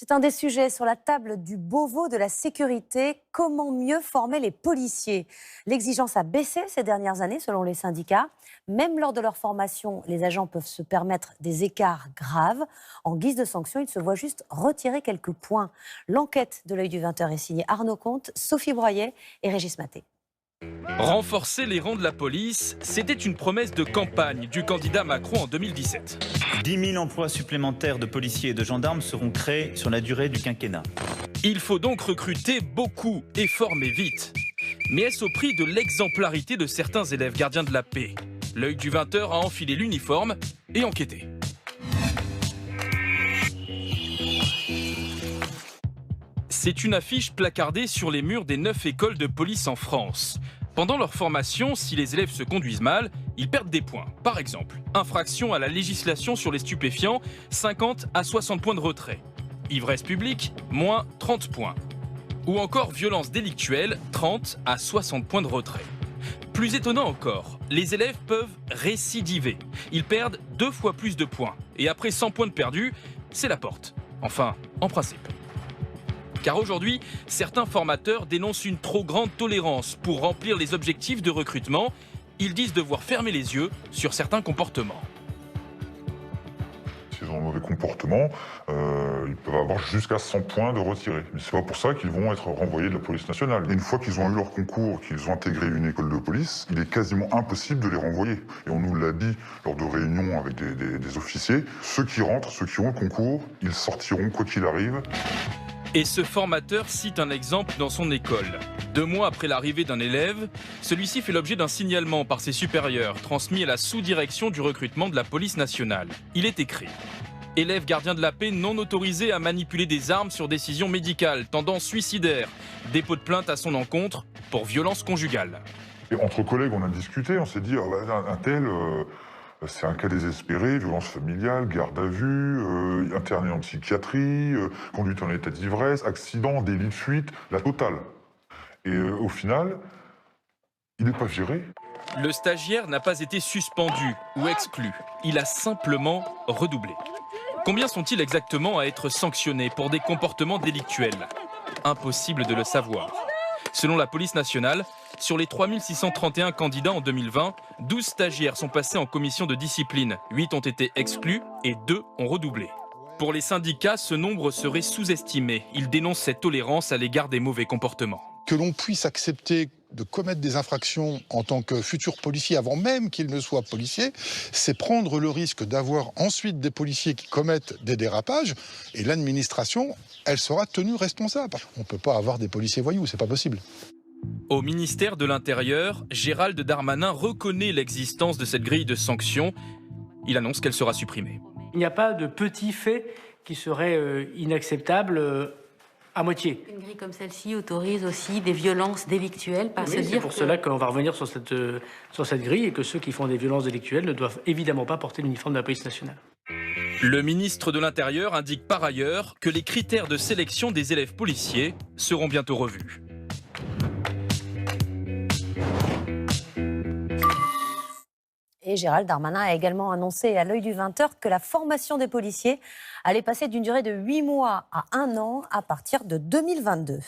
C'est un des sujets sur la table du Beauvau de la sécurité. Comment mieux former les policiers? L'exigence a baissé ces dernières années selon les syndicats. Même lors de leur formation, les agents peuvent se permettre des écarts graves. En guise de sanction, ils se voient juste retirer quelques points. L'enquête de l'œil du 20h est signée Arnaud Comte, Sophie Broyet et Régis Maté. Renforcer les rangs de la police, c'était une promesse de campagne du candidat Macron en 2017. 10 000 emplois supplémentaires de policiers et de gendarmes seront créés sur la durée du quinquennat. Il faut donc recruter beaucoup et former vite. Mais est-ce au prix de l'exemplarité de certains élèves gardiens de la paix? L'œil du 20h a enfilé l'uniforme et enquêté. C'est une affiche placardée sur les murs des 9 écoles de police en France. Pendant leur formation, si les élèves se conduisent mal, ils perdent des points. Par exemple, infraction à la législation sur les stupéfiants, 50 à 60 points de retrait. Ivresse publique, moins 30 points. Ou encore violence délictuelle, 30 à 60 points de retrait. Plus étonnant encore, les élèves peuvent récidiver. Ils perdent 2 fois plus de points. Et après 100 points de perdus, c'est la porte. Enfin, en principe. Car aujourd'hui, certains formateurs dénoncent une trop grande tolérance pour remplir les objectifs de recrutement. Ils disent devoir fermer les yeux sur certains comportements. S'ils ont un mauvais comportement, ils peuvent avoir jusqu'à 100 points de retirés. Mais c'est pas pour ça qu'ils vont être renvoyés de la police nationale. Et une fois qu'ils ont eu leur concours, qu'ils ont intégré une école de police, il est quasiment impossible de les renvoyer. Et on nous l'a dit lors de réunions avec des officiers, ceux qui rentrent, ceux qui ont le concours, ils sortiront quoi qu'il arrive. Et ce formateur cite un exemple dans son école. 2 mois après l'arrivée d'un élève, celui-ci fait l'objet d'un signalement par ses supérieurs, transmis à la sous-direction du recrutement de la police nationale. Il est écrit: élève gardien de la paix non autorisé à manipuler des armes sur décision médicale, tendance suicidaire, dépôt de plainte à son encontre pour violence conjugale. Et entre collègues, on a discuté, on s'est dit, un tel... c'est un cas désespéré, violence familiale, garde à vue, interné en psychiatrie, conduite en état d'ivresse, accident, délit de fuite, la totale. Et au final, il n'est pas viré. Le stagiaire n'a pas été suspendu ou exclu. Il a simplement redoublé. Combien sont-ils exactement à être sanctionnés pour des comportements délictuels? Impossible de le savoir. Selon la police nationale, sur les 3631 candidats en 2020, 12 stagiaires sont passés en commission de discipline, 8 ont été exclus et 2 ont redoublé. Pour les syndicats, ce nombre serait sous-estimé. Ils dénoncent cette tolérance à l'égard des mauvais comportements. Que l'on puisse accepter de commettre des infractions en tant que futur policier, avant même qu'il ne soit policier, c'est prendre le risque d'avoir ensuite des policiers qui commettent des dérapages, et l'administration, elle sera tenue responsable. On ne peut pas avoir des policiers voyous, c'est pas possible. Au ministère de l'Intérieur, Gérald Darmanin reconnaît l'existence de cette grille de sanctions. Il annonce qu'elle sera supprimée. Il n'y a pas de petits faits qui seraient inacceptables à moitié. Une grille comme celle-ci autorise aussi des violences délictuelles, par se Oui, dire c'est pour cela qu'on va revenir sur cette grille et que ceux qui font des violences délictuelles ne doivent évidemment pas porter l'uniforme de la police nationale. Le ministre de l'Intérieur indique par ailleurs que les critères de sélection des élèves policiers seront bientôt revus. Et Gérald Darmanin a également annoncé à l'œil du 20h que la formation des policiers allait passer d'une durée de 8 mois à 1 an à partir de 2022.